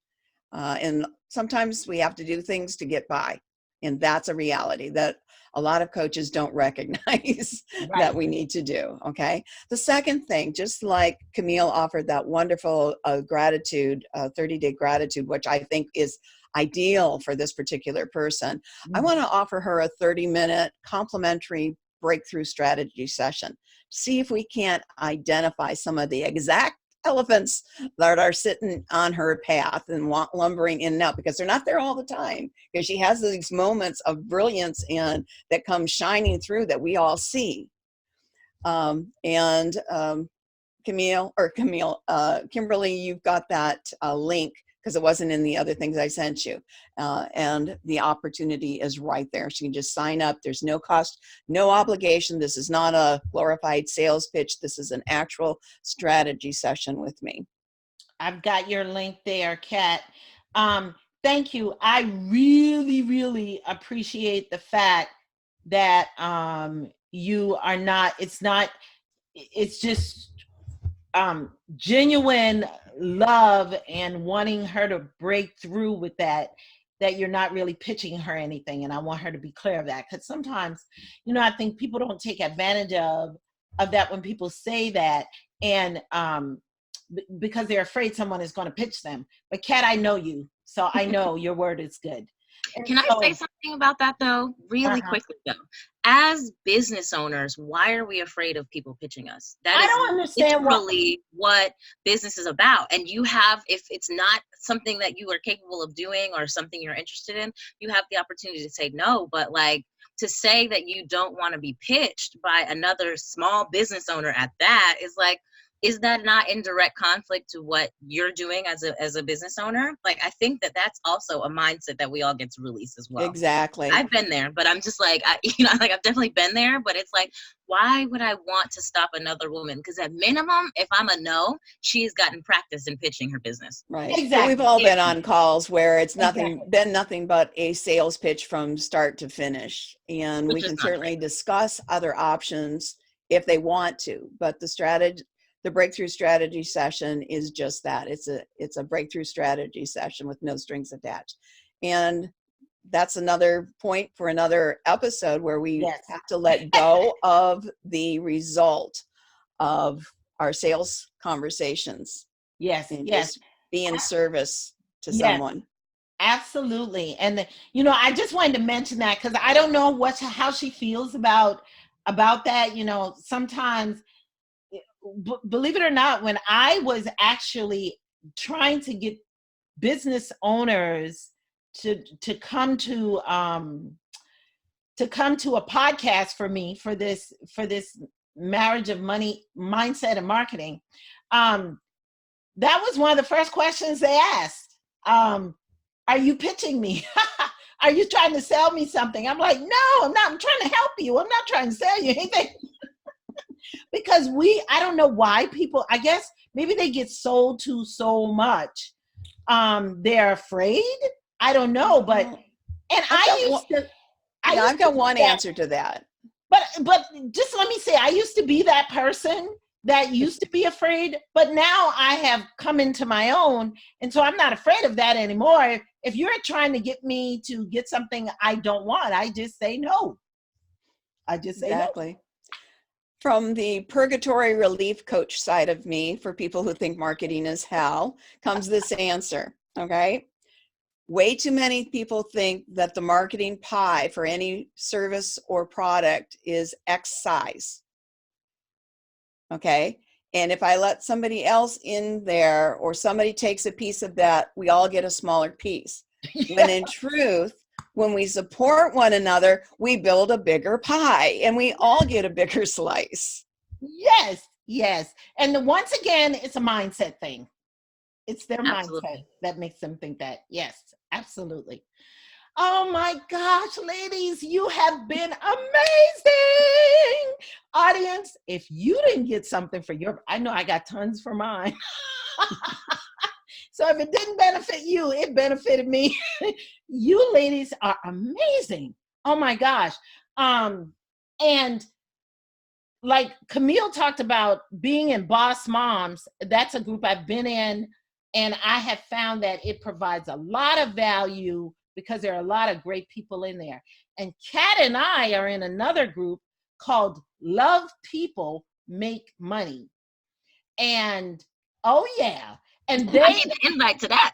And sometimes we have to do things to get by. And that's a reality that a lot of coaches don't recognize that we need to do, okay? The second thing, just like Camille offered that wonderful gratitude, 30-day gratitude, which I think is ideal for this particular person, mm-hmm. I want to offer her a 30-minute complimentary breakthrough strategy session. See if we can't identify some of the exact elephants that are sitting on her path and lumbering in and out, because they're not there all the time, because she has these moments of brilliance and that come shining through that we all see. Kimberly, you've got that link, because it wasn't in the other things I sent you. And the opportunity is right there. So you can just sign up. There's no cost, no obligation. This is not a glorified sales pitch. This is an actual strategy session with me. I've got your link there, Kat. Thank you. I really, really appreciate the fact that you are not, it's just genuine love and wanting her to break through with that you're not really pitching her anything. And I want her to be clear of that, because sometimes, I think people don't take advantage of that when people say that, and because they're afraid someone is going to pitch them. But Kat, I know you, so I know your word is good. And Can I say something about that, though, really quickly, though? As business owners, why are we afraid of people pitching us? I don't understand what business is about. And you have, if it's not something that you are capable of doing or something you're interested in, you have the opportunity to say no. But like, to say that you don't want to be pitched by another small business owner at that is like, is that not in direct conflict to what you're doing as a business owner? Like, I think that that's also a mindset that we all get to release as well. Exactly. I've been there, but I'm just like, like I've definitely been there, but it's like, why would I want to stop another woman? Because at minimum, if I'm a no, she's gotten practice in pitching her business. Right. Exactly. So we've all been on calls where it's Exactly. been nothing but a sales pitch from start to finish. And Which we is can not certainly discuss other options if they want to, but the breakthrough strategy session is just that. It's a breakthrough strategy session with no strings attached. And that's another point for another episode where we Yes. have to let go of the result of our sales conversations. Yes. And Yes. just be in service to Yes. someone. Absolutely. And I just wanted to mention that because I don't know how she feels about that. Sometimes, believe it or not, when I was actually trying to get business owners to come to a podcast for me for this marriage of money mindset and marketing, that was one of the first questions they asked. Are you pitching me? Are you trying to sell me something? I'm like, no, I'm not. I'm trying to help you. I'm not trying to sell you anything. Because I don't know why people, I guess maybe they get sold to so much. They're afraid. I don't know, but, and I've got one answer to that. But just let me say, I used to be that person that used to be afraid, but now I have come into my own. And so I'm not afraid of that anymore. If you're trying to get me to get something I don't want, I just say no. I just say Exactly. no. From the purgatory relief coach side of me, for people who think marketing is hell, comes this answer, okay? Way too many people think that the marketing pie for any service or product is X size, okay? And if I let somebody else in there or somebody takes a piece of that, we all get a smaller piece. Yeah. When in truth, when we support one another, we build a bigger pie and we all get a bigger slice. Yes, yes. And once again, it's a mindset thing. It's their mindset that makes them think that. Yes, absolutely. Oh my gosh, ladies, you have been amazing. Audience, if you didn't get something for I know I got tons for mine. So if it didn't benefit you, it benefited me. You ladies are amazing. Oh my gosh. And like Camille talked about being in Boss Moms, that's a group I've been in, and I have found that it provides a lot of value because there are a lot of great people in there. And Kat and I are in another group called Love People Make Money. And oh yeah. And I need an invite to that.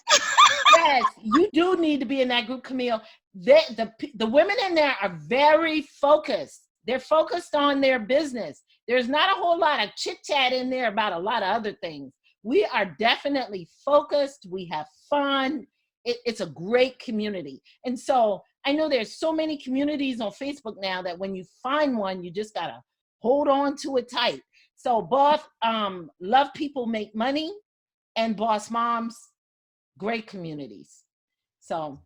Yes, you do need to be in that group, Camille. The women in there are very focused. They're focused on their business. There's not a whole lot of chit chat in there about a lot of other things. We are definitely focused. We have fun. It's a great community. And so I know there's so many communities on Facebook now that when you find one, you just got to hold on to it tight. So both Love People Make Money and Boss Moms, great communities. So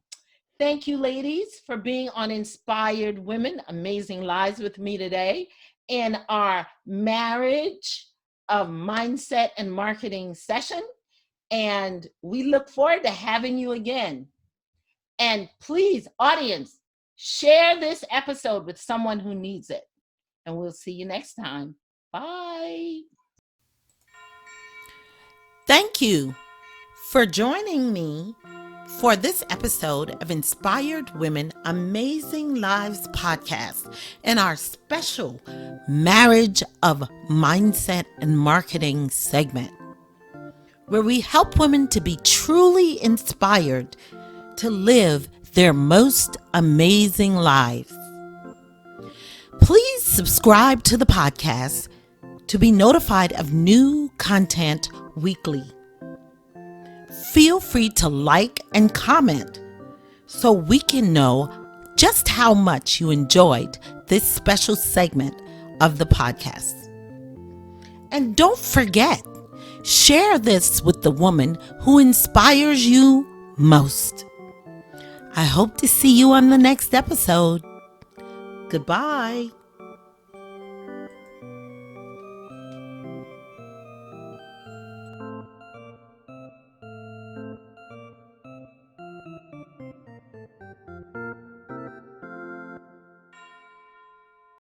thank you, ladies, for being on Inspired Women, Amazing Lives with me today in our marriage of mindset and marketing session. And we look forward to having you again. And please, audience, share this episode with someone who needs it. And we'll see you next time. Bye. Thank you for joining me for this episode of Inspired Women, Amazing Lives podcast and our special Marriage of Mindset and Marketing segment, where we help women to be truly inspired to live their most amazing lives. Please subscribe to the podcast to be notified of new content weekly. Feel free to like and comment so we can know just how much you enjoyed this special segment of the podcast. And don't forget, share this with the woman who inspires you most. I hope to see you on the next episode. Goodbye.